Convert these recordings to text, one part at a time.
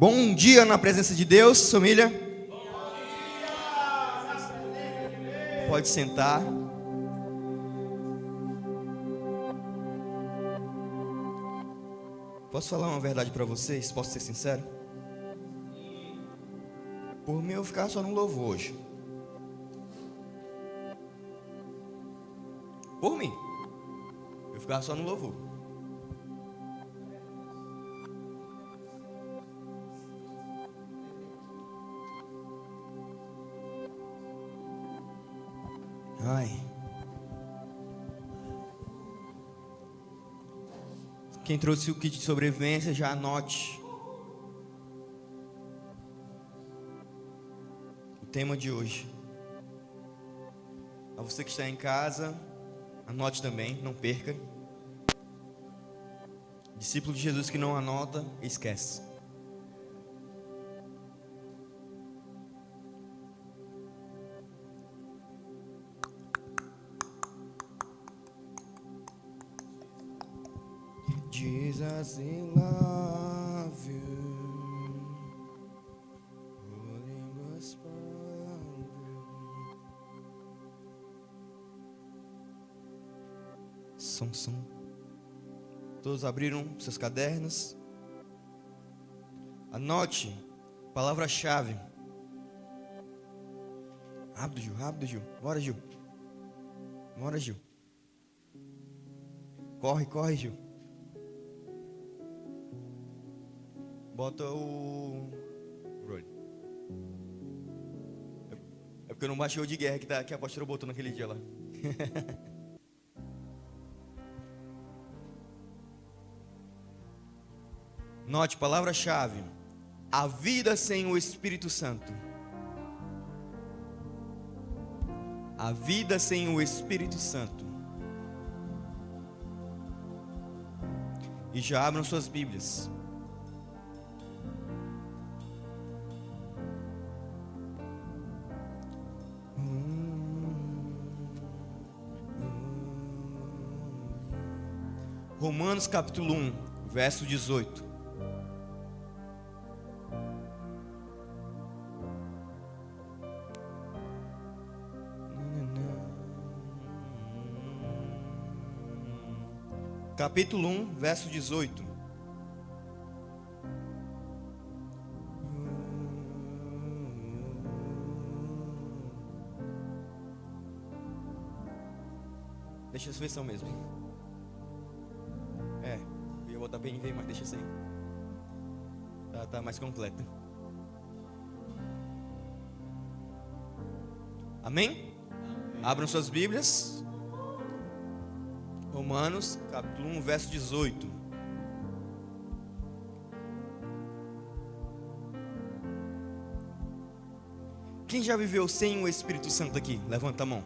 Bom dia na presença de Deus, família. Pode sentar. Posso falar uma verdade para vocês? Posso ser sincero? Por mim eu ficar só no louvor hoje. Por mim eu ficar só no louvor. Ai. Quem trouxe o kit de sobrevivência, já anote o tema de hoje. A você que está em casa, anote também, não perca. Discípulo de Jesus que não anota, esquece. Jesus, I love you. Holy Gospel. Som. Todos abriram seus cadernos. Anote palavra-chave. Rápido, Gil. Bora, Gil. Corre, Gil. Bota o rolho. É porque eu não baixei o de guerra que a pastora botou naquele dia lá. Note, palavra-chave: a vida sem o Espírito Santo. A vida sem o Espírito Santo. E já abram suas Bíblias. Romanos capítulo 1, verso 18. Capítulo 1, verso 18. Deixa essa versão mesmo. Eu ia botar BNV, mas deixa assim. Tá mais completa. Amém? Abram suas Bíblias. Romanos, capítulo 1, verso 18. Quem já viveu sem o Espírito Santo aqui? Levanta a mão.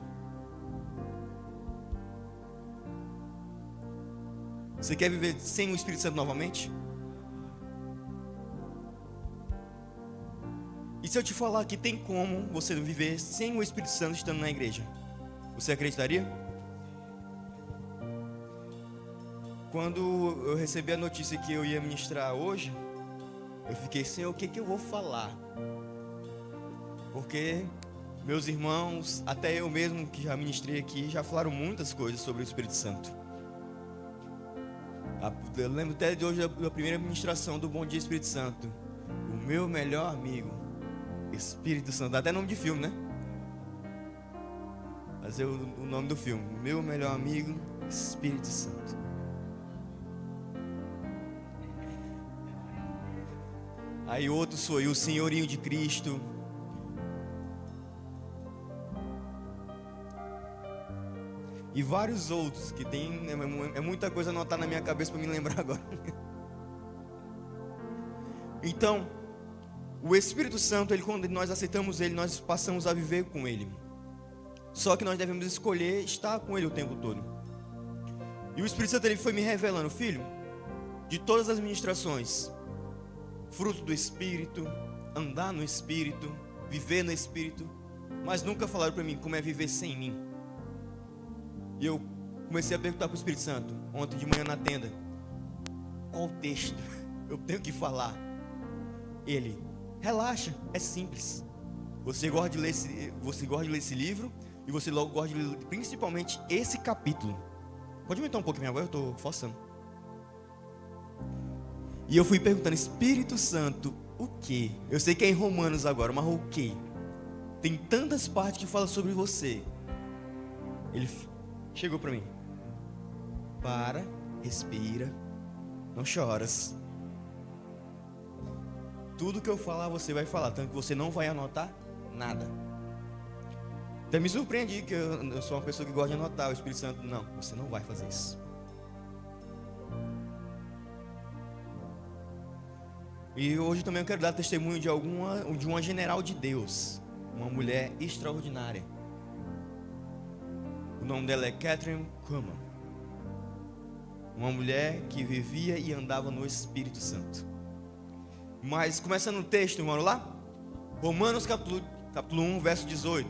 Você quer viver sem o Espírito Santo novamente? E se eu te falar que tem como você viver sem o Espírito Santo estando na igreja? Você acreditaria? Quando eu recebi a notícia que eu ia ministrar hoje, eu fiquei sem o que eu vou falar. Porque meus irmãos, até eu mesmo que já ministrei aqui, já falaram muitas coisas sobre o Espírito Santo. Eu lembro até de hoje da primeira ministração do Bom Dia Espírito Santo. O meu melhor amigo, Espírito Santo. Dá até nome de filme, né? Fazer o nome do filme. O meu melhor amigo, Espírito Santo. Aí outro sou eu, o Senhorinho de Cristo. E vários outros que tem, é muita coisa anotar na minha cabeça para me lembrar agora. Então, o Espírito Santo, quando nós aceitamos ele, nós passamos a viver com ele. Só que nós devemos escolher estar com ele o tempo todo. E o Espírito Santo ele foi me revelando, filho, de todas as ministrações, fruto do Espírito, andar no Espírito, viver no Espírito, mas nunca falaram para mim como é viver sem mim. E eu comecei a perguntar para o Espírito Santo, ontem de manhã na tenda, qual texto eu tenho que falar ele: relaxa, é simples. Você gosta de ler esse livro e você logo gosta de ler principalmente esse capítulo. Pode aumentar um pouquinho minha voz, eu estou forçando. E eu fui perguntando: Espírito Santo, o quê? Eu sei que é em Romanos agora, mas o quê? Tem tantas partes que falam sobre você. Ele chegou para mim: para, respira, não choras. Tudo que eu falar você vai falar, tanto que você não vai anotar nada. Até me surpreendi que eu sou uma pessoa que gosta de anotar. O Espírito Santo: não, você não vai fazer isso. E hoje também eu quero dar testemunho de uma general de Deus, uma mulher extraordinária. O nome dela é Kathryn Kuhlman. Uma mulher que vivia e andava no Espírito Santo. Mas começando o texto, vamos lá? Romanos capítulo 1, verso 18.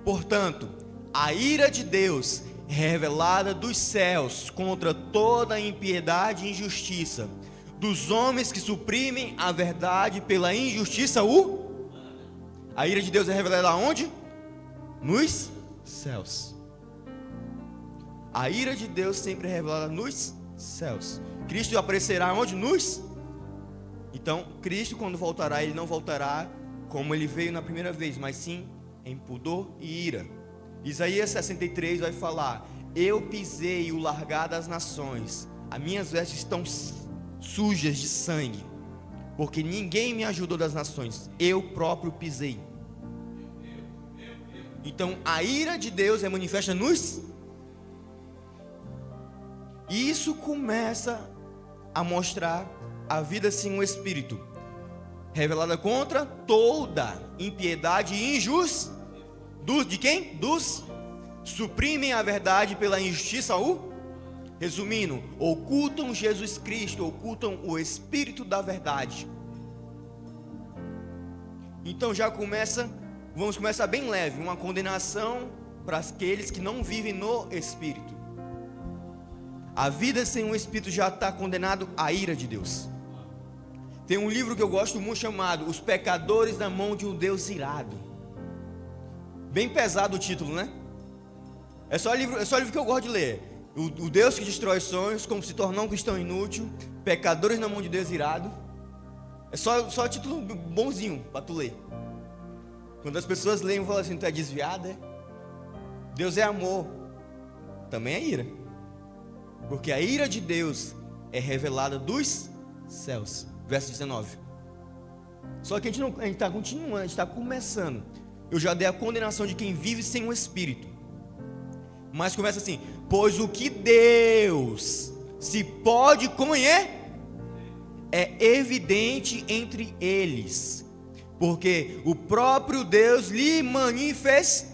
Portanto, a ira de Deus é revelada dos céus contra toda a impiedade e injustiça dos homens que suprimem a verdade pela injustiça. A ira de Deus é revelada aonde? Nos céus. A ira de Deus sempre é revelada nos céus. Cristo aparecerá onde? Então, Cristo, quando voltará, ele não voltará como ele veio na primeira vez, mas sim em pudor e ira. Isaías 63 vai falar: eu pisei o largar das nações, as minhas vestes estão sujas de sangue, porque ninguém me ajudou das nações, eu próprio pisei. Então a ira de Deus é manifesta nos. E isso começa a mostrar a vida sem o Espírito, revelada contra toda impiedade e injustiça. De quem? Dos suprimem a verdade pela injustiça. Resumindo, ocultam Jesus Cristo, ocultam o Espírito da verdade. Então vamos começar bem leve, uma condenação para aqueles que não vivem no Espírito. A vida sem o Espírito já está condenado à ira de Deus. Tem um livro que eu gosto muito chamado Os Pecadores na Mão de um Deus Irado. Bem pesado o título, né? É só livro que eu gosto de ler. O Deus que destrói sonhos, como se tornar um cristão inútil, pecadores na mão de Deus irado. É só título bonzinho para tu ler. Quando as pessoas leem e falam assim: tu é desviado, é? Deus é amor, também é ira, porque a ira de Deus é revelada dos céus. Verso 19. Só que a gente está continuando, a gente está começando. Eu já dei a condenação de quem vive sem o Espírito, mas começa assim: pois o que Deus se pode conhecer é evidente entre eles, porque o próprio Deus lhe manifestou.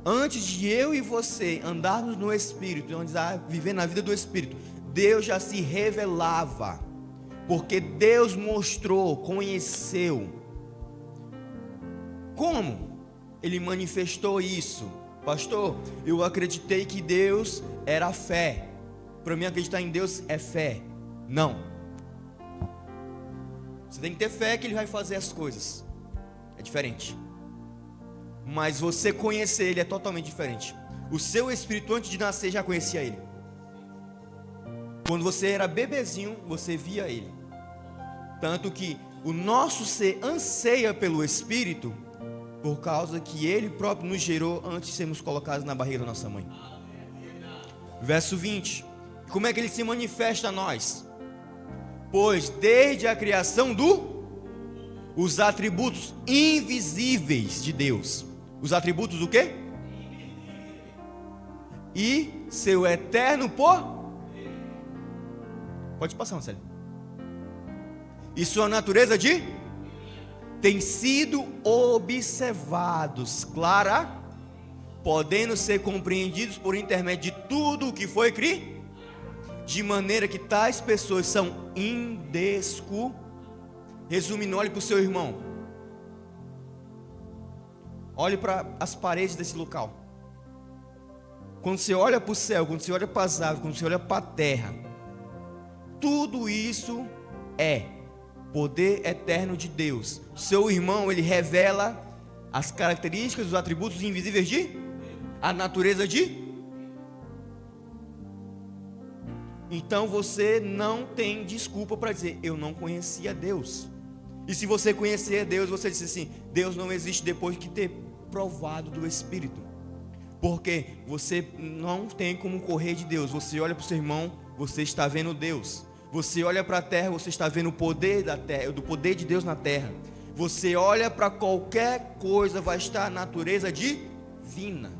Antes de eu e você andarmos no Espírito, viver na vida do Espírito, Deus já se revelava, porque Deus mostrou, conheceu. Como Ele manifestou isso? Pastor, eu acreditei que Deus era fé. Para mim, acreditar em Deus é fé. Não. Você tem que ter fé que Ele vai fazer as coisas. É diferente. Mas você conhecer Ele é totalmente diferente. O seu espírito, antes de nascer, já conhecia Ele. Quando você era bebezinho, você via Ele. Tanto que o nosso ser anseia pelo Espírito, por causa que Ele próprio nos gerou antes de sermos colocados na barriga da nossa mãe. Verso 20. Como é que Ele se manifesta a nós? Pois desde a criação os atributos invisíveis de Deus. Os atributos do quê? E seu eterno Pode passar, Marcelo. E sua natureza tem sido observados, podendo ser compreendidos por intermédio de tudo o que foi criado, de maneira que tais pessoas são Resumindo, olhe para o seu irmão. Olhe para as paredes desse local. Quando você olha para o céu, quando você olha para as árvores, quando você olha para a terra, tudo isso é Poder eterno de Deus. Seu irmão, ele revela as características, os atributos invisíveis de a natureza de. Então você não tem desculpa para dizer, eu não conhecia Deus. E se você conhecer Deus, você diz assim, Deus não existe depois de ter provado do Espírito. Porque você não tem como correr de Deus. Você olha para o seu irmão, você está vendo Deus. Você olha para a terra, você está vendo o poder da terra, do poder de Deus na terra. Você olha para qualquer coisa, vai estar a natureza divina.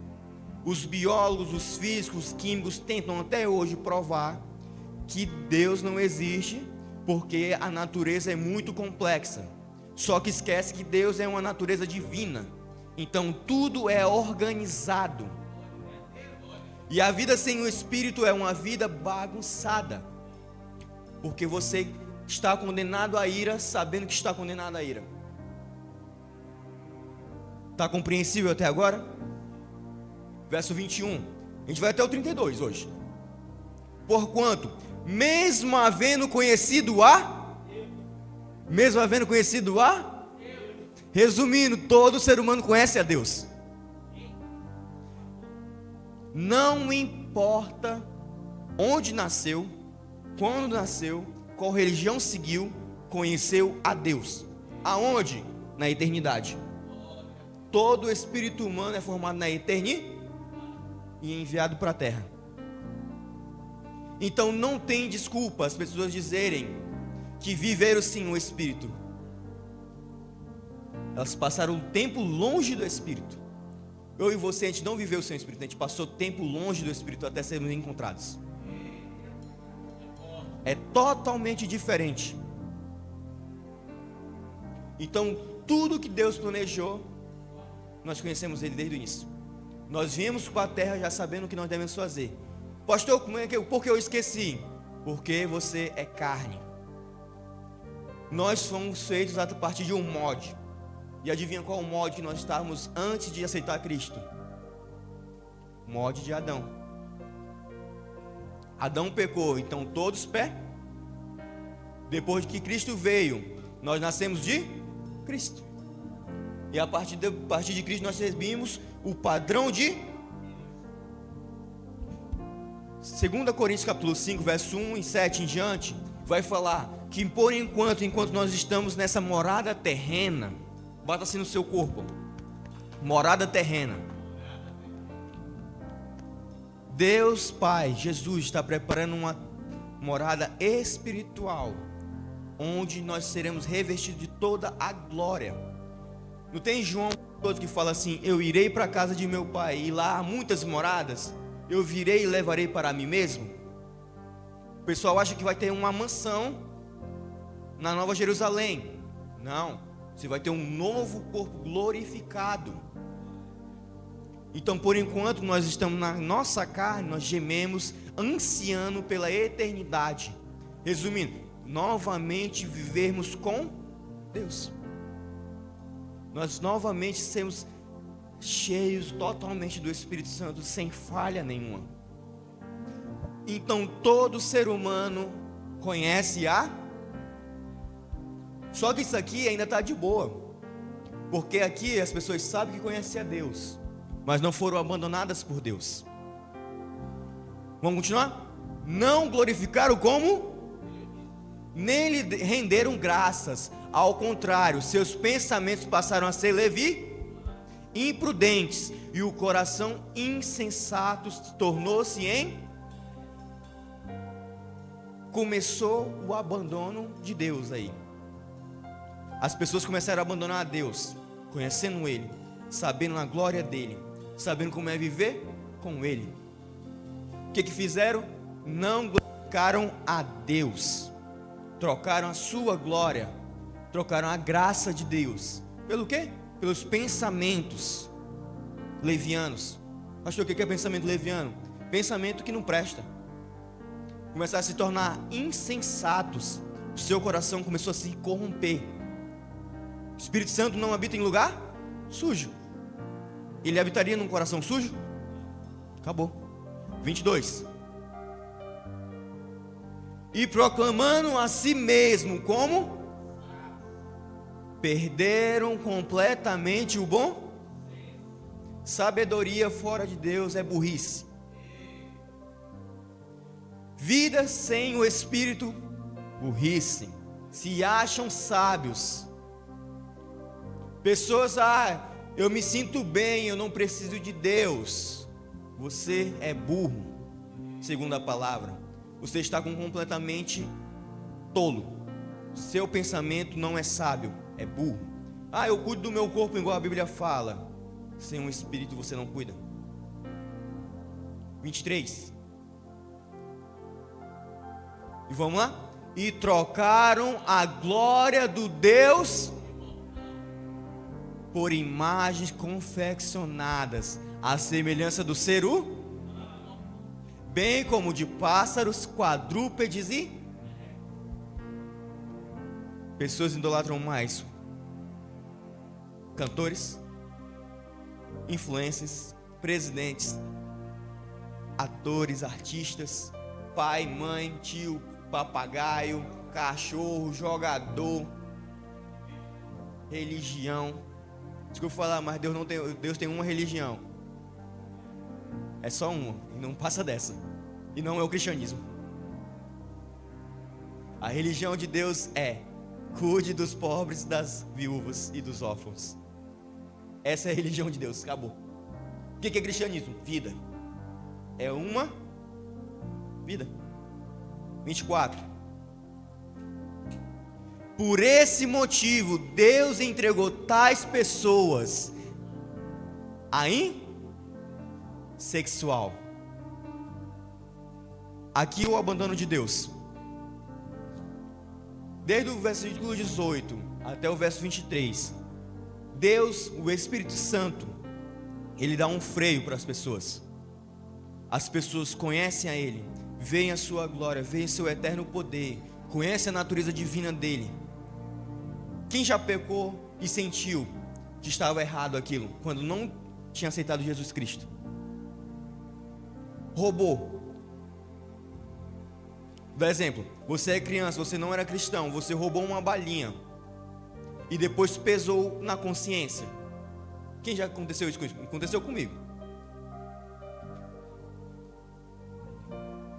Os biólogos, os físicos, os químicos tentam até hoje provar que Deus não existe, porque a natureza é muito complexa. Só que esquece que Deus é uma natureza divina. Então tudo é organizado. E a vida sem o Espírito é uma vida bagunçada. Porque você está condenado à ira, sabendo que está condenado à ira. Está compreensível até agora? Verso 21. A gente vai até o 32 hoje. Porquanto, mesmo havendo conhecido resumindo, todo ser humano conhece a Deus. Não importa onde nasceu, quando nasceu, qual religião seguiu, conheceu a Deus. Aonde? Na eternidade. Todo espírito humano é formado na eternidade e enviado para a terra. Então não tem desculpa as pessoas dizerem que viveram sim o Espírito. Elas passaram um tempo longe do Espírito. Eu e você, a gente não viveu sem o Espírito, a gente passou tempo longe do Espírito até sermos encontrados. É totalmente diferente. Então tudo que Deus planejou, nós conhecemos Ele desde o início. Nós viemos para a terra já sabendo o que nós devemos fazer. Pastor, por que eu esqueci? Porque você é carne. Nós fomos feitos a partir de um molde. E adivinha qual o molde que nós estávamos antes de aceitar Cristo? Molde de Adão. Adão pecou, então todos depois que Cristo veio, nós nascemos de Cristo. E a partir de Cristo nós recebemos o padrão de 2 Coríntios capítulo 5, verso 1 e 7 em diante, vai falar que por enquanto nós estamos nessa morada terrena, bota assim no seu corpo, morada terrena, Deus Pai, Jesus está preparando uma morada espiritual, onde nós seremos revestidos de toda a glória. Não tem João que fala assim, eu irei para a casa de meu pai, e lá há muitas moradas, eu virei e levarei para mim mesmo. O pessoal acha que vai ter uma mansão na Nova Jerusalém. Não, você vai ter um novo corpo glorificado. Então por enquanto nós estamos na nossa carne, nós gememos, ansiando pela eternidade. Resumindo, novamente vivermos com Deus. Nós novamente sermos cheios totalmente do Espírito Santo, sem falha nenhuma. Então todo ser humano conhece só que isso aqui ainda está de boa, porque aqui as pessoas sabem que conhecem a Deus, mas não foram abandonadas por Deus. Vamos continuar? Não glorificaram como? Nem lhe renderam graças, ao contrário, seus pensamentos passaram a ser imprudentes, e o coração insensato tornou-se começou o abandono de Deus aí. As pessoas começaram a abandonar a Deus, conhecendo Ele, sabendo a glória dEle, sabendo como é viver com Ele. O que fizeram? Não glorificaram a Deus, trocaram a sua glória, trocaram a graça de Deus, pelo quê? Pelos pensamentos levianos. Pastor, o que é pensamento leviano? Pensamento que não presta. Começaram a se tornar insensatos. O seu coração começou a se corromper. O Espírito Santo não habita em lugar sujo. Ele habitaria num coração sujo? Acabou. 22. E proclamando a si mesmo como Perderam completamente o bom? Sabedoria fora de Deus é burrice. Vida sem o Espírito, burrice. Se acham sábios. Pessoas, eu me sinto bem, eu não preciso de Deus. Você é burro, segundo a palavra. Você está completamente tolo. Seu pensamento não é sábio, é burro. Eu cuido do meu corpo igual a Bíblia fala. Sem um Espírito você não cuida. 23. E vamos lá? E trocaram a glória do Deus por imagens confeccionadas, à semelhança do ser humano, bem como de pássaros, quadrúpedes e pessoas idolatram mais cantores, influencers, presidentes, atores, artistas, pai, mãe, tio, papagaio, cachorro, jogador, religião. Desculpa falar, mas Deus tem uma religião. É só uma, e não passa dessa. E não é o cristianismo. A religião de Deus é: cuide dos pobres, das viúvas e dos órfãos. Essa é a religião de Deus, acabou. O que é cristianismo? Vida. É uma vida. 24. Por esse motivo, Deus entregou tais pessoas a sexual. Aqui o abandono de Deus. Desde o versículo 18 até o verso 23, Deus, o Espírito Santo, Ele dá um freio para as pessoas. As pessoas conhecem a Ele, veem a sua glória, veem seu eterno poder, conhecem a natureza divina dEle. Quem já pecou e sentiu que estava errado aquilo, quando não tinha aceitado Jesus Cristo? Roubou. Por exemplo, você é criança, você não era cristão, você roubou uma balinha e depois pesou na consciência. Quem já aconteceu isso com isso? Aconteceu comigo.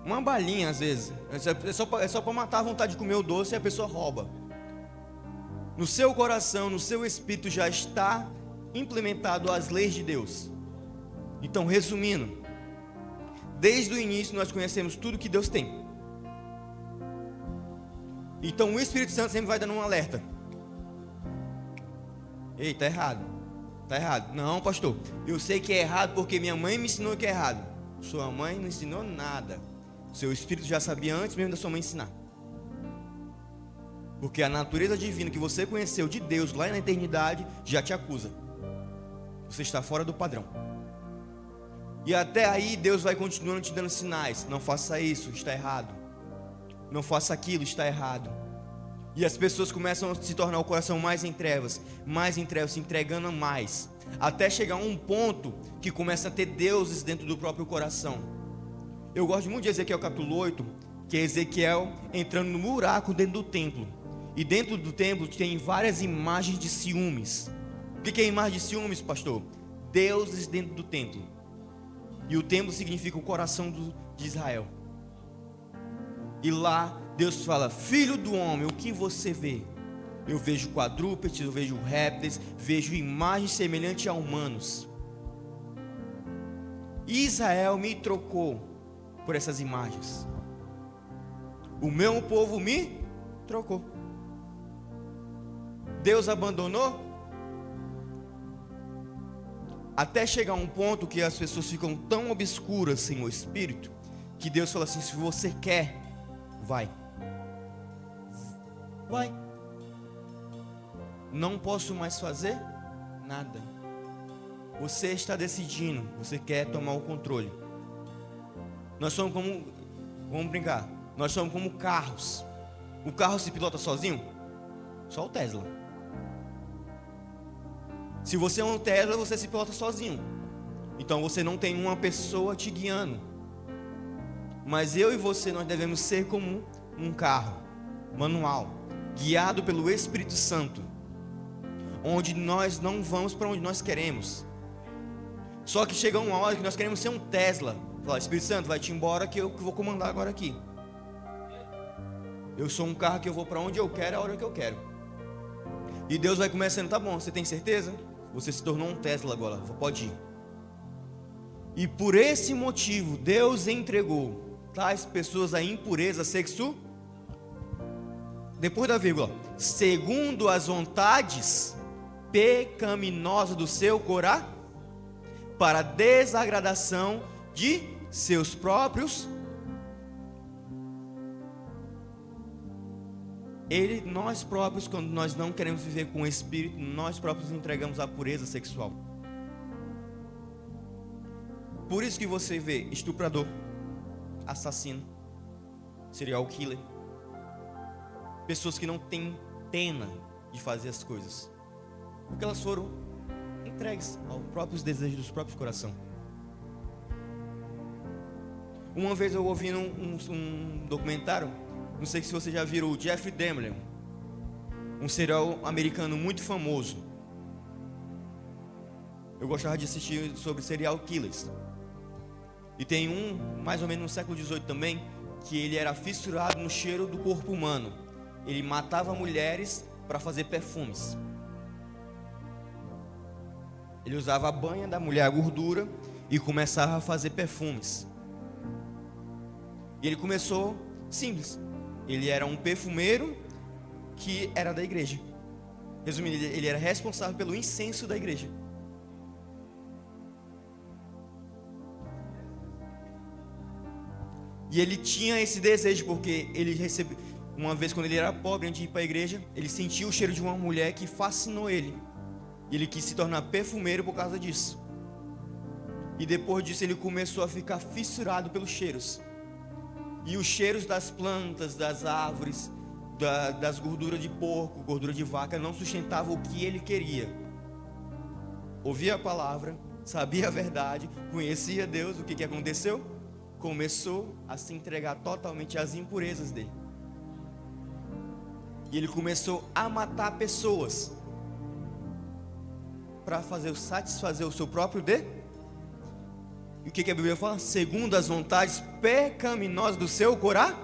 Uma balinha às vezes é só para matar a vontade de comer o doce e a pessoa rouba. No seu coração, no seu espírito já está implementado as leis de Deus. Então, resumindo, desde o início nós conhecemos tudo que Deus tem. Então o Espírito Santo sempre vai dando um alerta. Ei, tá errado. Tá errado. Não, pastor, eu sei que é errado porque minha mãe me ensinou que é errado. Sua mãe não ensinou nada. Seu espírito já sabia antes mesmo da sua mãe ensinar. Porque a natureza divina que você conheceu de Deus lá na eternidade já te acusa. Você está fora do padrão. E até aí Deus vai continuando te dando sinais. Não faça isso, está errado. Não faça aquilo, está errado. E as pessoas começam a se tornar o coração mais em trevas, se entregando mais, até chegar a um ponto que começa a ter deuses dentro do próprio coração. Eu gosto muito de Ezequiel capítulo 8, que é Ezequiel entrando no buraco dentro do templo. E dentro do templo tem várias imagens de ciúmes. O que é imagem de ciúmes, pastor? Deuses dentro do templo. E o templo significa o coração de Israel. E lá Deus fala: filho do homem, o que você vê? Eu vejo quadrúpedes, eu vejo répteis, vejo imagens semelhantes a humanos. Israel me trocou por essas imagens. O meu povo me trocou. Deus abandonou? Até chegar a um ponto que as pessoas ficam tão obscuras sem o Espírito, que Deus fala assim: se você quer, vai. Vai. Não posso mais fazer nada. Você está decidindo, você quer tomar o controle. Nós somos como, vamos brincar, nós somos como carros. O carro se pilota sozinho? Só o Tesla. Se você é um Tesla, você se pilota sozinho. Então você não tem uma pessoa te guiando. Mas eu e você, nós devemos ser como um carro manual, guiado pelo Espírito Santo. onde nós não vamos para onde nós queremos. Só que chega uma hora que nós queremos ser um Tesla. Fala, Espírito Santo, vai-te embora que eu vou comandar agora aqui. Eu sou um carro que eu vou para onde eu quero, a hora que eu quero. E Deus vai começando, tá bom, você tem certeza? Você se tornou um Tesla agora, pode ir. E por esse motivo, Deus entregou tais pessoas à impureza sexual. Depois da vírgula, segundo as vontades pecaminosas do seu coração, para desagradação de seus próprios. Nós próprios, quando nós não queremos viver com o Espírito, nós próprios entregamos à pureza sexual. Por isso que você vê estuprador, assassino, serial killer, pessoas que não têm pena de fazer as coisas, porque elas foram entregues aos próprios desejos dos próprios corações. Uma vez eu ouvi um documentário, não sei se vocês já viram, o Jeffrey Dahmer, um serial americano muito famoso. Eu gostava de assistir sobre serial killers. E tem um, mais ou menos no século XVIII também, que ele era fissurado no cheiro do corpo humano. Ele matava mulheres para fazer perfumes. Ele usava a banha da mulher, a gordura, e começava a fazer perfumes. E ele começou simples. Ele era um perfumeiro que era da igreja. Resumindo, ele era responsável pelo incenso da igreja. E ele tinha esse desejo, porque ele recebeu, uma vez quando ele era pobre, antes de ir para a igreja, ele sentiu o cheiro de uma mulher que fascinou ele. E ele quis se tornar perfumeiro por causa disso. E depois disso ele começou a ficar fissurado pelos cheiros. E os cheiros das plantas, das árvores, das gorduras de porco, gordura de vaca, não sustentavam o que ele queria. Ouvia a palavra, sabia a verdade, conhecia Deus. O que aconteceu? Começou a se entregar totalmente às impurezas dele. E ele começou a matar pessoas para satisfazer o seu próprio E o que a Bíblia fala? Segundo as vontades pecaminosas do seu coração,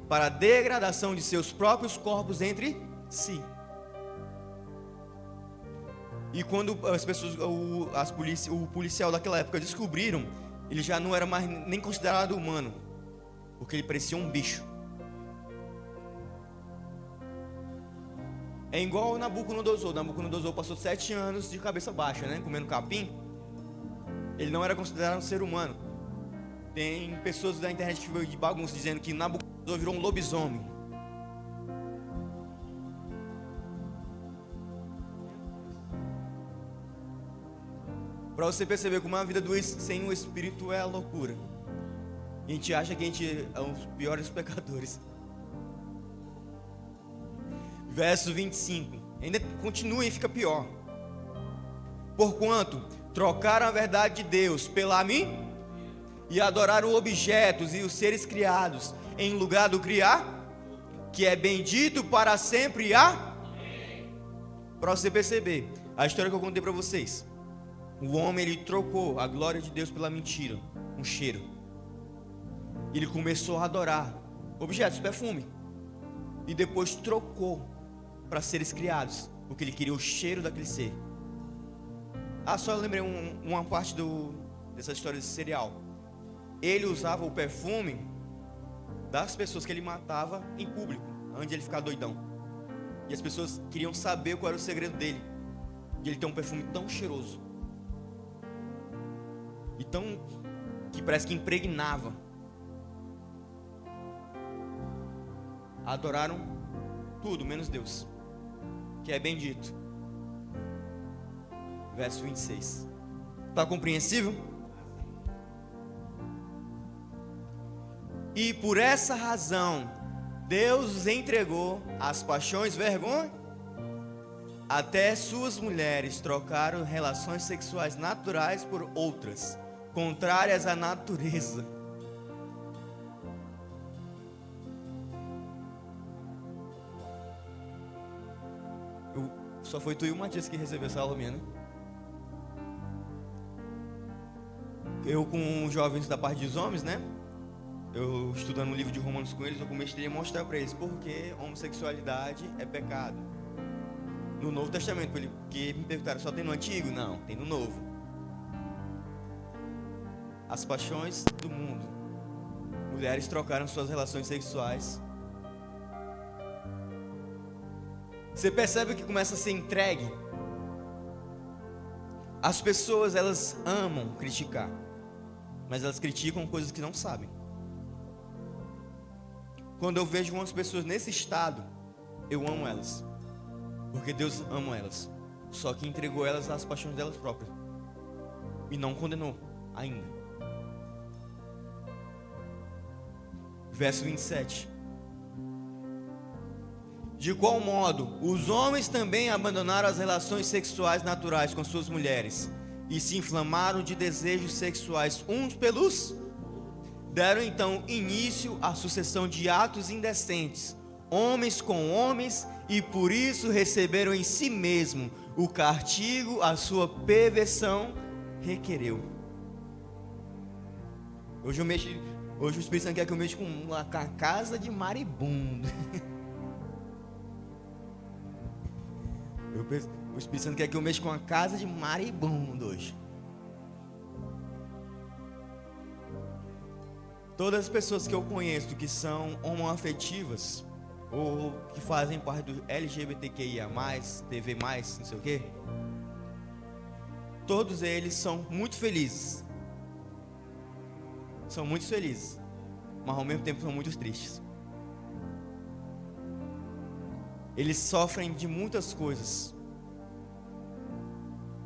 para a degradação de seus próprios corpos entre si. E quando as pessoas, o policial daquela época descobriram, ele já não era mais nem considerado humano, porque ele parecia um bicho. É igual o Nabucodonosor. Nabucodonosor passou 7 anos de cabeça baixa, né? Comendo capim. Ele não era considerado um ser humano. Tem pessoas da internet que veio de bagunça dizendo que Nabucodonosor virou um lobisomem. Para você perceber como a vida sem o Espírito é a loucura. A gente acha que a gente é os piores pecadores. Verso 25. Ainda continua e fica pior. Porquanto trocaram a verdade de Deus pela mim e adoraram objetos e os seres criados em lugar do criar, que é bendito para sempre. Para você perceber a história que eu contei para vocês. O homem, ele trocou a glória de Deus pela mentira, um cheiro. Ele começou a adorar objetos, perfume, e depois trocou para seres criados, porque ele queria o cheiro daquele ser. Só eu lembrei uma parte dessa história desse serial. Ele usava o perfume das pessoas que ele matava em público, antes de ele ficar doidão. E as pessoas queriam saber qual era o segredo dele, de ele ter um perfume tão cheiroso e tão que parece que impregnava. Adoraram tudo menos Deus, que é bendito. Verso 26. Está compreensível? E por essa razão Deus os entregou às paixões, vergonha. Até suas mulheres trocaram relações sexuais naturais por outras, contrárias à natureza. Só foi tu e o Matias que recebeu essa aula minha, né? Eu com os jovens da parte dos homens, né? Eu estudando o livro de Romanos com eles, eu comecei a mostrar para eles porque homossexualidade é pecado. No Novo Testamento, porque me perguntaram, só tem no Antigo? Não, tem no Novo. As paixões do mundo. Mulheres trocaram suas relações sexuais. Você percebe que começa a ser entregue? As pessoas, elas amam criticar, mas elas criticam coisas que não sabem. Quando eu vejo umas pessoas nesse estado, eu amo elas, porque Deus ama elas, só que entregou elas às paixões delas próprias e não condenou ainda. Verso 27. De qual modo os homens também abandonaram as relações sexuais naturais com suas mulheres e se inflamaram de desejos sexuais uns pelos? Deram então início à sucessão de atos indecentes, homens com homens, e por isso receberam em si mesmo o castigo a sua perversão requereu. Hoje o Espírito Santo quer que eu mexa com uma casa de maribundo. O Espírito Santo quer que eu mexa com uma casa de maribundo hoje. Todas as pessoas que eu conheço que são homoafetivas ou que fazem parte do LGBTQIA+, TV+, não sei o quê, todos eles são muito felizes. São muito felizes, mas ao mesmo tempo são muito tristes. Eles sofrem de muitas coisas.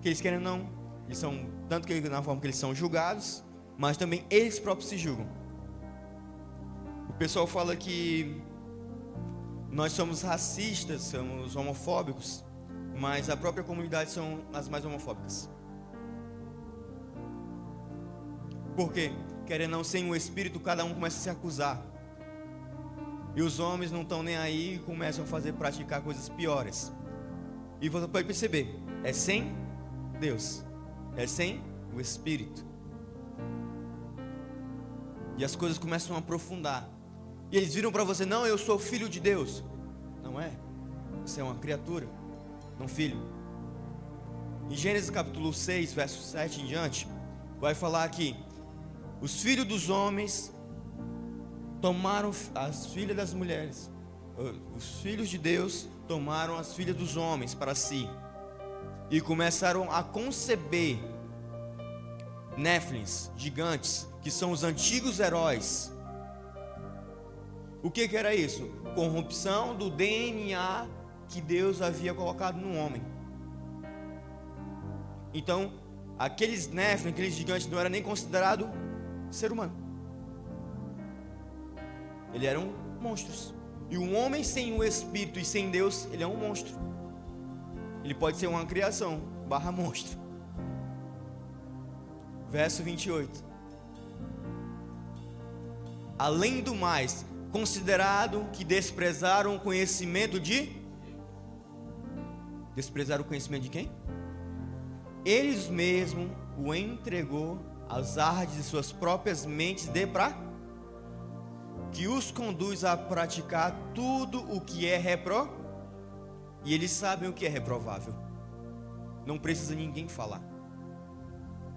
Que eles querem não, eles são, tanto que na forma que eles são julgados, mas também eles próprios se julgam. O pessoal fala que nós somos racistas, somos homofóbicos, mas a própria comunidade são as mais homofóbicas. Por quê? Querendo não, sem o Espírito, cada um começa a se acusar. E os homens não estão nem aí e começam a praticar coisas piores. E você pode perceber, é sem Deus, é sem o Espírito. E as coisas começam a aprofundar. E eles viram para você, não, eu sou filho de Deus. Não é, você é uma criatura, não filho. Em Gênesis capítulo 6, verso 7 em diante, vai falar que os filhos dos homens tomaram as filhas das mulheres. Os filhos de Deus tomaram as filhas dos homens para si e começaram a conceber Néfilins, gigantes, que são os antigos heróis. O que era isso? Corrupção do DNA que Deus havia colocado no homem. Então, aqueles Néfilins, aqueles gigantes, não eram nem considerados ser humano. Eles eram monstros. E um homem sem o Espírito e sem Deus, ele é um monstro. Ele pode ser uma criação / monstro. Verso 28. Além do mais, considerado que desprezaram o conhecimento de... Desprezaram o conhecimento de quem? Eles mesmos o entregou às ardes de suas próprias mentes que os conduz a praticar tudo o que é e eles sabem o que é reprovável. Não precisa ninguém falar.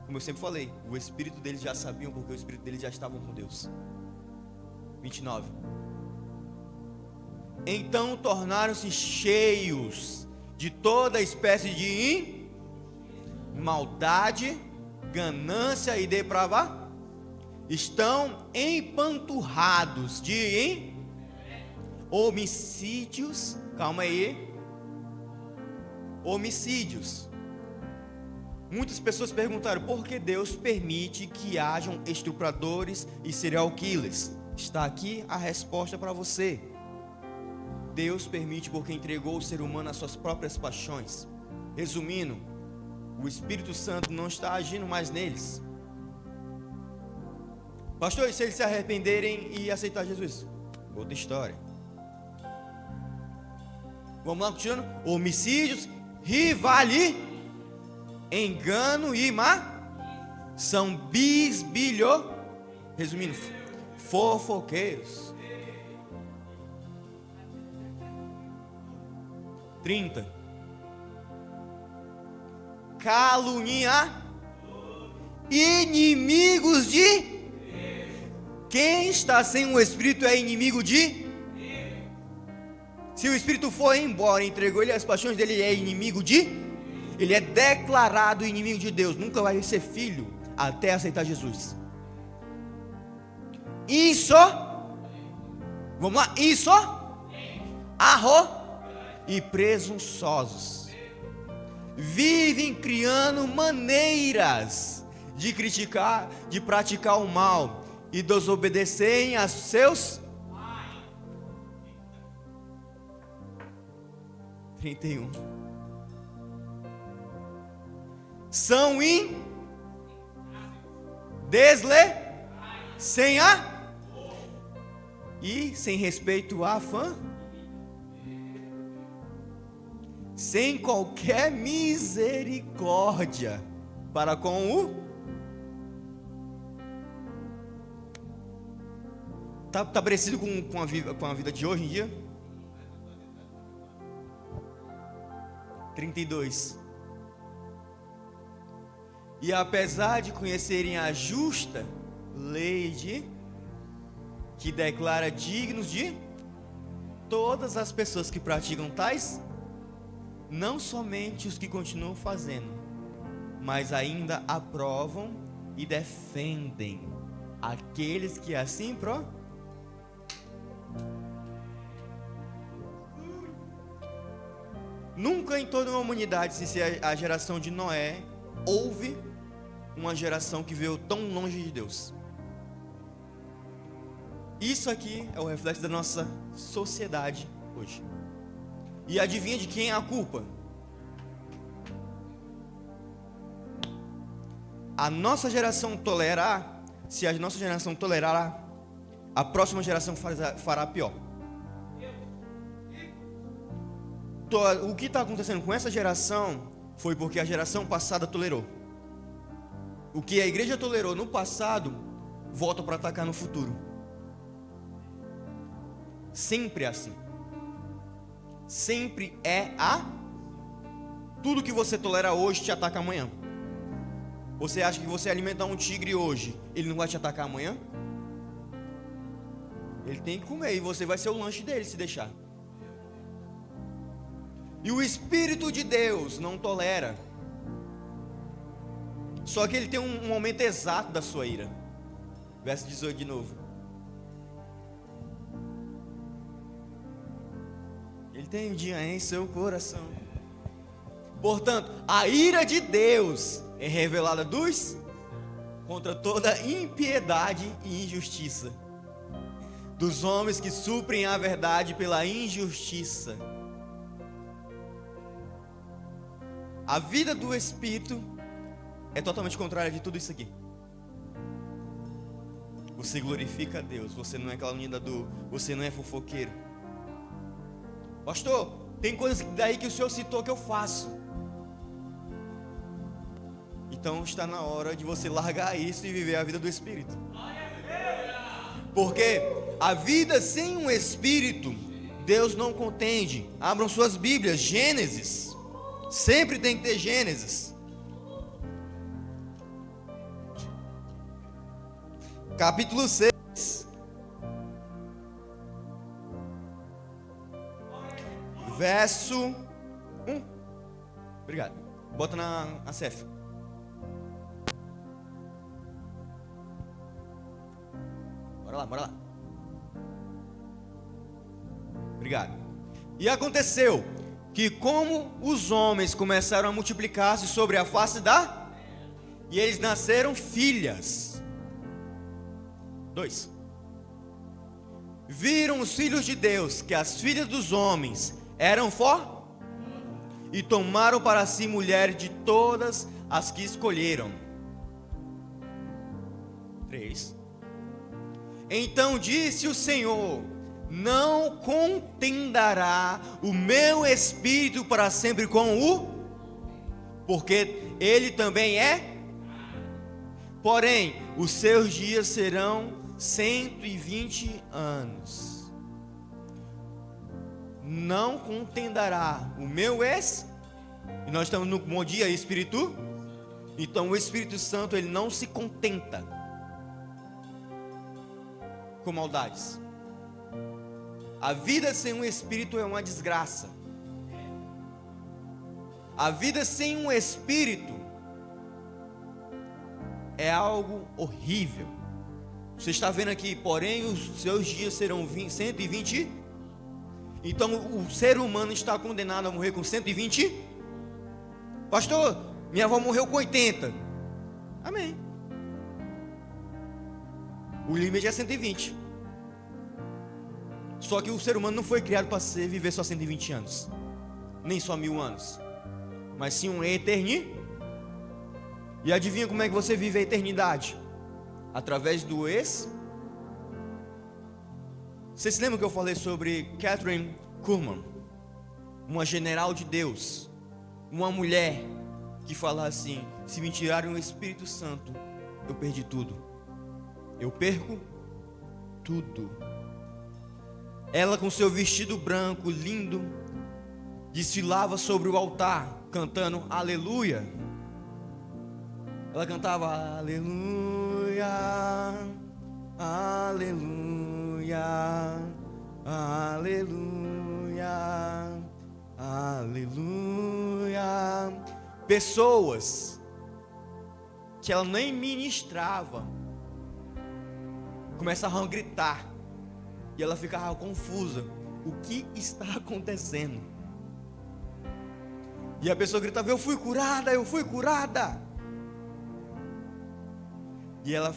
Como eu sempre falei, o espírito deles já sabiam, porque o espírito deles já estavam com Deus. 29. Então tornaram-se cheios de toda espécie de maldade, ganância e depravação. Estão empanturrados de homicídios. Calma aí. Homicídios. Muitas pessoas perguntaram por que Deus permite que hajam estupradores e serial killers. Está aqui a resposta para você. Deus permite porque entregou o ser humano às suas próprias paixões. Resumindo, o Espírito Santo não está agindo mais neles. Pastor, e se eles se arrependerem e aceitar Jesus? Outra história. Vamos lá, continuando. Homicídios, engano e são resumindo, fofoqueiros. 30. Inimigos de... Quem está sem o Espírito é inimigo de... Se o Espírito for embora e entregou ele às paixões dele, ele é inimigo de... Ele é declarado inimigo de Deus. Nunca vai ser filho até aceitar Jesus. Vamos lá, e presunçosos. Vivem criando maneiras de criticar, de praticar o mal e desobedecerem a seus 31. São sem respeito à sem qualquer misericórdia para com o... Tá parecido com a vida de hoje em dia? 32. E apesar de conhecerem a justa lei que declara dignos de todas as pessoas que praticam tais, não somente os que continuam fazendo, mas ainda aprovam e defendem aqueles que assim Nunca em toda a humanidade, sem ser a geração de Noé, houve uma geração que veio tão longe de Deus. Isso aqui é o reflexo da nossa sociedade hoje. E adivinha de quem é a culpa? A nossa geração tolerar, se a nossa geração tolerar, a próxima geração fará pior. O que está acontecendo com essa geração foi porque a geração passada tolerou. O que a igreja tolerou no passado, volta para atacar no futuro. Sempre é assim. Sempre tudo que você tolera hoje te ataca amanhã. Você acha que você alimentar um tigre hoje, ele não vai te atacar amanhã? Ele tem que comer e você vai ser o lanche dele se deixar. E o Espírito de Deus não tolera. Só que ele tem um momento exato da sua ira. Verso 18 de novo. Ele tem um dia em seu coração. Portanto, a ira de Deus é revelada contra toda impiedade e injustiça dos homens que suprem a verdade pela injustiça. A vida do Espírito é totalmente contrária de tudo isso aqui. Você glorifica a Deus. Você não é caluniador. Você não é fofoqueiro. Pastor, tem coisas daí que o senhor citou que eu faço. Então está na hora de você largar isso e viver a vida do Espírito. Porque a vida sem um Espírito, Deus não contende. Abram suas Bíblias, Gênesis. Sempre tem que ter Gênesis. Capítulo 6. Verso 1. Obrigado. Bota na CF. Bora lá. Obrigado. E aconteceu que, como os homens começaram a multiplicar-se sobre a face e eles nasceram filhas. 2. Viram os filhos de Deus que as filhas dos homens eram e tomaram para si mulheres de todas as que escolheram. 3. Então disse o Senhor: não contendará o meu espírito para sempre com o, porque ele também é. Porém, os seus dias serão 120 anos. Não contendará o meu espírito. E nós estamos no bom dia espírito. Então o Espírito Santo, ele não se contenta com maldades. A vida sem um Espírito é uma desgraça. A vida sem um Espírito é algo horrível. Você está vendo aqui, porém os seus dias serão 120. Então o ser humano está condenado a morrer com 120. Pastor, minha avó morreu com 80. Amém. O limite é 120. Só que o ser humano não foi criado para viver só 120 anos, nem só 1000 anos, mas sim uma eternidade. E adivinha como é que você vive a eternidade? Através do Vocês se lembram que eu falei sobre Kathryn Kuhlman, uma general de Deus, uma mulher que fala assim: se me tirarem o Espírito Santo, eu perdi tudo. Eu perco tudo. Ela, com seu vestido branco lindo, desfilava sobre o altar cantando aleluia. Ela cantava aleluia, aleluia, aleluia, aleluia. Pessoas que ela nem ministrava começavam a gritar, e ela ficava confusa: o que está acontecendo? E a pessoa gritava: eu fui curada, eu fui curada. E ela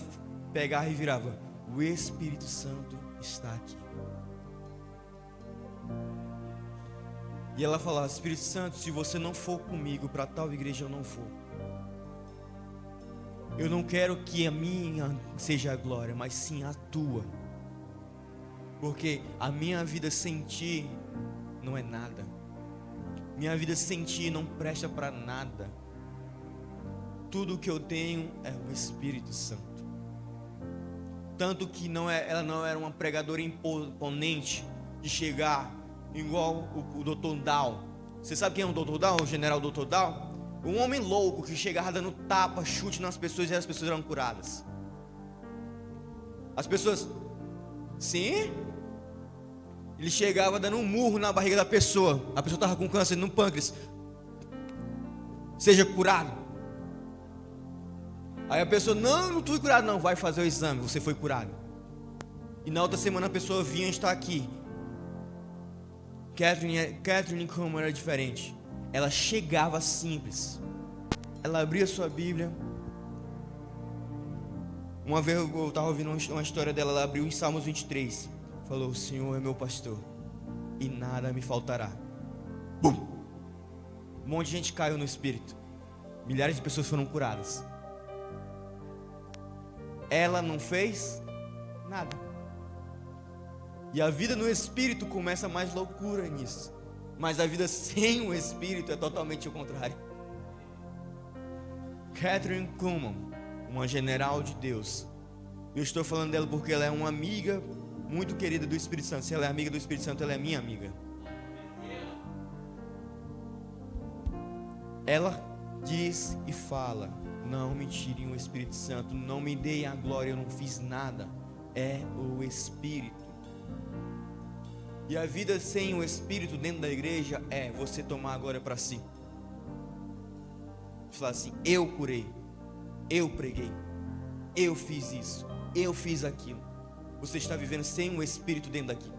pegava e virava: o Espírito Santo está aqui. E ela falava: Espírito Santo, se você não for comigo para tal igreja, eu não vou. Eu não quero que a minha seja a glória, mas sim a tua. Porque a minha vida sem ti não é nada. Minha vida sem ti não presta para nada. Tudo que eu tenho é o Espírito Santo. Tanto que ela não era uma pregadora imponente de chegar igual o Dr. Dow. Você sabe quem é o Dr. Dow? O general Dr. Dow? Um homem louco que chegava dando tapa, chute nas pessoas, e as pessoas eram curadas. As pessoas, sim. Ele chegava dando um murro na barriga da pessoa. A pessoa estava com câncer no pâncreas. Seja curado. Aí a pessoa: não fui curado. Não, vai fazer o exame, você foi curado. E na outra semana a pessoa vinha estar aqui. Kathryn Kuhlman era diferente. Ela chegava simples. Ela abria sua Bíblia. Uma vez eu estava ouvindo uma história dela. Ela abriu em Salmos 23. Falou: o Senhor é meu pastor e nada me faltará. Bum! Um monte de gente caiu no Espírito. Milhares de pessoas foram curadas. Ela não fez nada. E a vida no Espírito começa mais loucura nisso. Mas a vida sem o Espírito é totalmente o contrário. Kathryn Kuhlman, uma general de Deus. Eu estou falando dela porque ela é uma amiga muito querida do Espírito Santo. Se ela é amiga do Espírito Santo, ela é minha amiga. Ela diz e fala: não me tirem o Espírito Santo, não me deem a glória, eu não fiz nada. É o Espírito. E a vida sem o Espírito dentro da igreja é você tomar a glória para si. Falar assim: eu curei, eu preguei, eu fiz isso, eu fiz aquilo. Você está vivendo sem um Espírito dentro daqui.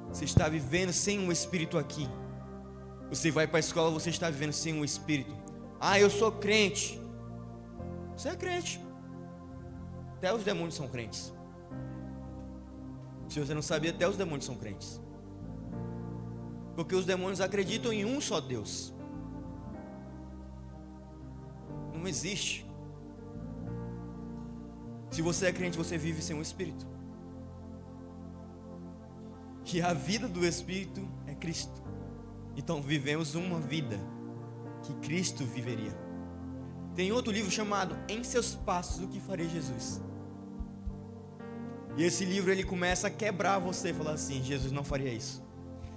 Você está vivendo sem um Espírito aqui. Você vai para a escola, você está vivendo sem um Espírito. Ah, eu sou crente. Você é crente. Até os demônios são crentes. Se você não sabia, até os demônios são crentes. Porque os demônios acreditam em um só Deus. Não existe. Se você é crente, você vive sem o Espírito. que a vida do Espírito é Cristo. Então vivemos uma vida que Cristo viveria. Tem outro livro chamado Em Seus Passos, o que faria Jesus? E esse livro ele começa a quebrar você, falar assim: Jesus não faria isso.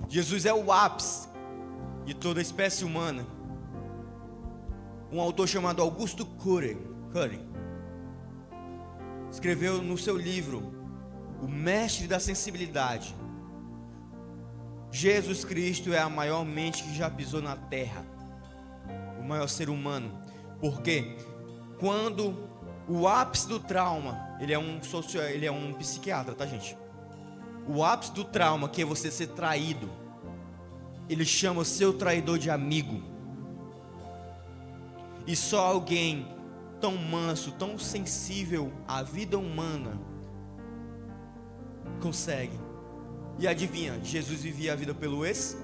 Jesus é o ápice de toda a espécie humana. Um autor chamado Augusto Curry escreveu no seu livro O Mestre da Sensibilidade: Jesus Cristo é a maior mente que já pisou na terra, o maior ser humano. Porque quando o ápice do trauma, ele é um psiquiatra, tá, gente? O ápice do trauma, que é você ser traído, ele chama o seu traidor de amigo. E só alguém tão manso, tão sensível à vida humana consegue. E adivinha, Jesus vivia a vida pelo ex.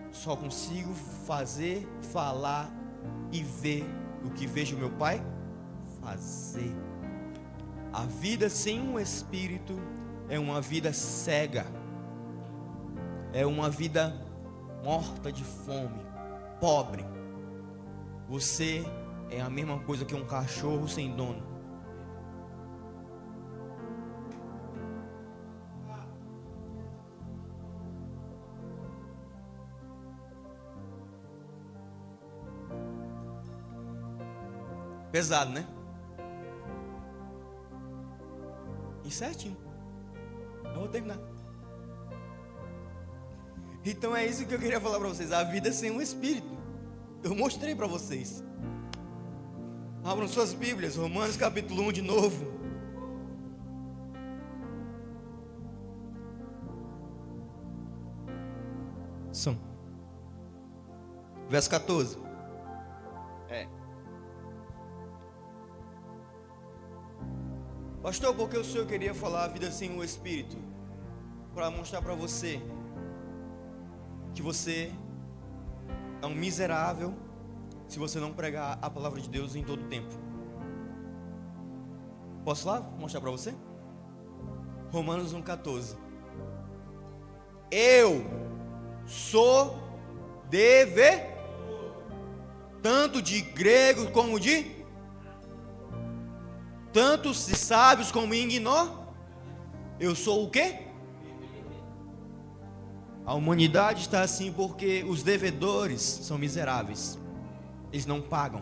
Só consigo fazer, falar e ver o que vejo meu Pai fazer. A vida sem um Espírito é uma vida cega, é uma vida morta de fome, pobre. Você é a mesma coisa que um cachorro sem dono. Pesado, né? E certinho. Eu vou terminar. Então é isso que eu queria falar para vocês. A vida sem um Espírito. Eu mostrei para vocês. Abram suas Bíblias, Romanos capítulo 1 de novo. Verso 14. Pastor, porque o senhor queria falar a vida sem o Espírito? Para mostrar para você que você é um miserável se você não pregar a palavra de Deus em todo o tempo. Posso lá mostrar para você? Romanos 1,14. Eu sou devedor, tanto de grego como de... tanto de sábios como ignorantes. Eu sou o quê? A humanidade está assim porque os devedores são miseráveis. Eles não pagam.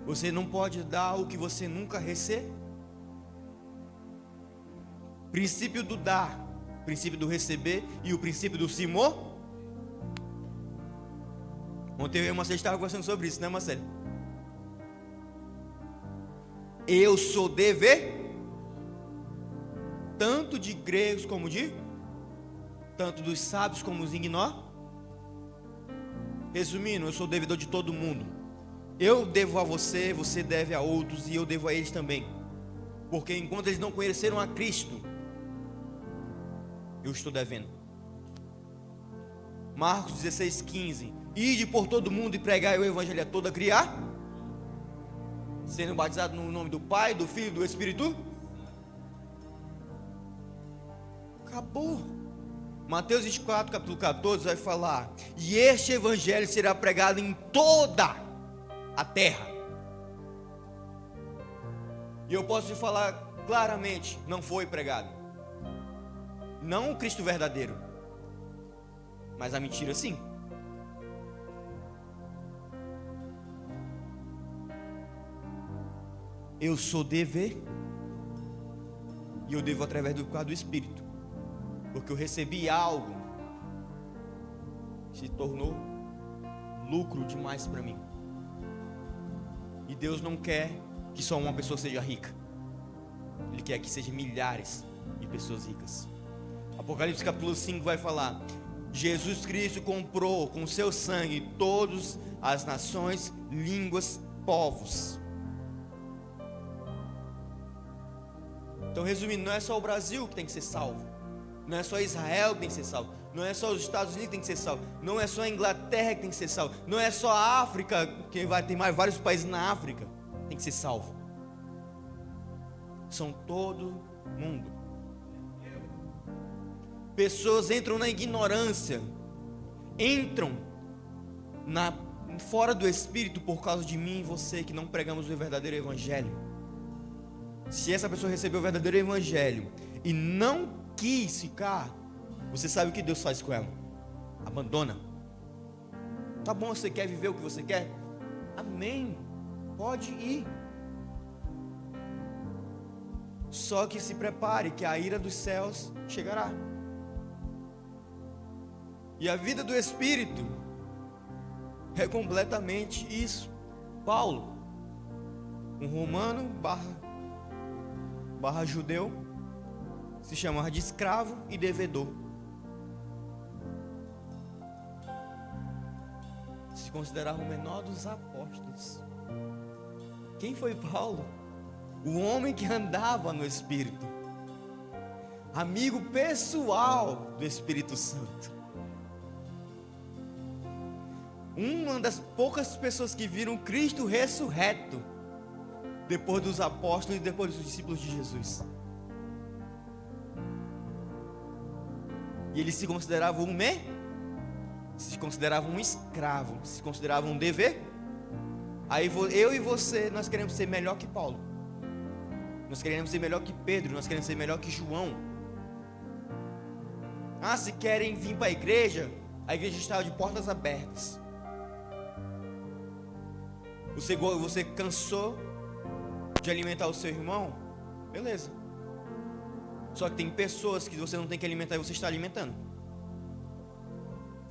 Você não pode dar o que você nunca recebeu. Princípio do dar, princípio do receber e o princípio do se mor. Ontem eu e a Marcelo estava conversando sobre isso, né, Marcelo? Eu sou devedor, tanto de gregos como de... tanto dos sábios como dos ignorantes. Resumindo, eu sou devedor de todo mundo. Eu devo a você, você deve a outros e eu devo a eles também. Porque enquanto eles não conheceram a Cristo, eu estou devendo. Marcos 16:15. Ide por todo mundo e pregai o evangelho a toda criar, sendo batizado no nome do Pai, do Filho e do Espírito. Acabou. Mateus 24, capítulo 14 vai falar: e este evangelho será pregado em toda a terra. E eu posso te falar claramente, não foi pregado. Não o Cristo verdadeiro, mas a mentira sim. Eu sou dever, e eu devo através do quadro do Espírito, porque eu recebi algo que se tornou lucro demais para mim. E Deus não quer que só uma pessoa seja rica, Ele quer que sejam milhares de pessoas ricas. Apocalipse capítulo 5 vai falar: Jesus Cristo comprou com seu sangue todas as nações, línguas, povos. Então, resumindo, não é só o Brasil que tem que ser salvo, não é só Israel que tem que ser salvo, não é só os Estados Unidos que tem que ser salvo, não é só a Inglaterra que tem que ser salvo, não é só a África, que vai ter mais vários países na África tem que ser salvo. São todo mundo. Pessoas entram na ignorância, entram fora do Espírito por causa de mim e você, que não pregamos o verdadeiro Evangelho. Se essa pessoa recebeu o verdadeiro Evangelho e não quis ficar, você sabe o que Deus faz com ela? Abandona. Tá bom, você quer viver o que você quer? Amém, pode ir. Só que se prepare, que a ira dos céus chegará. E a vida do Espírito é completamente isso. Paulo, um romano barra judeu, se chamava de escravo e devedor. Se considerava o menor dos apóstolos. Quem foi Paulo? O homem que andava no Espírito, amigo pessoal do Espírito Santo. Uma das poucas pessoas que viram Cristo ressurreto, depois dos apóstolos e depois dos discípulos de Jesus. E ele se considerava se considerava um escravo, se considerava um dever. Aí eu e você, nós queremos ser melhor que Paulo, nós queremos ser melhor que Pedro, nós queremos ser melhor que João. Se querem vir para a igreja está de portas abertas. Você cansou de alimentar o seu irmão? Beleza. Só que tem pessoas que você não tem que alimentar e você está alimentando.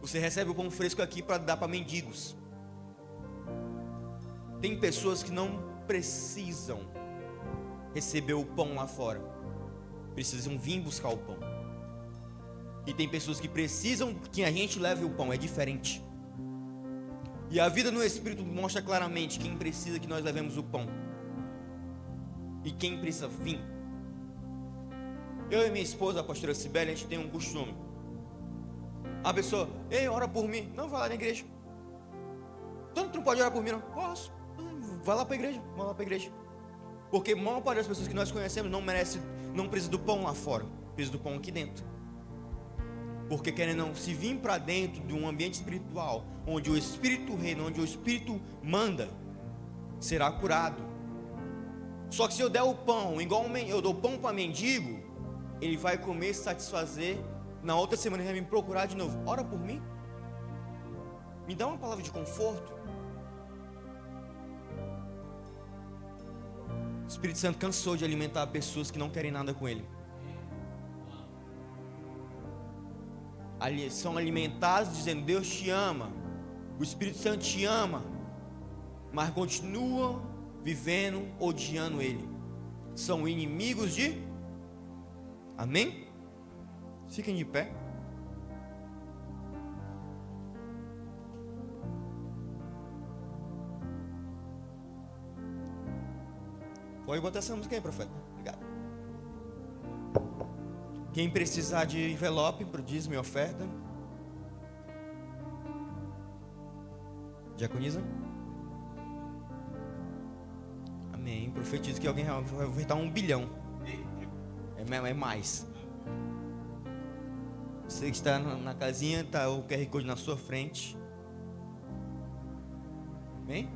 Você recebe o pão fresco aqui para dar para mendigos. Tem pessoas que não precisam receber o pão lá fora, precisam vir buscar o pão. E tem pessoas que precisam que a gente leve o pão, é diferente. E a vida no Espírito mostra claramente quem precisa que nós levemos o pão e quem precisa vir. Eu e minha esposa, a pastora Cibele, a gente tem um costume. A pessoa, ei, ora por mim. Não, vai lá na igreja. Tu não pode orar por mim, não? Posso. Vai lá para a igreja, vai lá para a igreja. Porque a maior parte das pessoas que nós conhecemos não precisa do pão lá fora, precisa do pão aqui dentro. Porque querendo não, se vir para dentro de um ambiente espiritual, onde o Espírito reina, onde o Espírito manda, será curado. Só que se eu der o pão, igual eu dou pão para mendigo, ele vai comer, se satisfazer, na outra semana ele vai me procurar de novo. Ora por mim, me dá uma palavra de conforto. O Espírito Santo cansou de alimentar pessoas que não querem nada com ele. São alimentados dizendo: Deus te ama, o Espírito Santo te ama, mas continuam vivendo odiando ele. São inimigos de... Amém? Fiquem de pé. Pode botar essa música aí, profeta. Obrigado. Quem precisar de envelope para o dízimo e oferta. Diaconisa. Amém. Profetizo que alguém vai ofertar 1 bilhão. É mais. Você que está na casinha, está o QR Code na sua frente. Amém?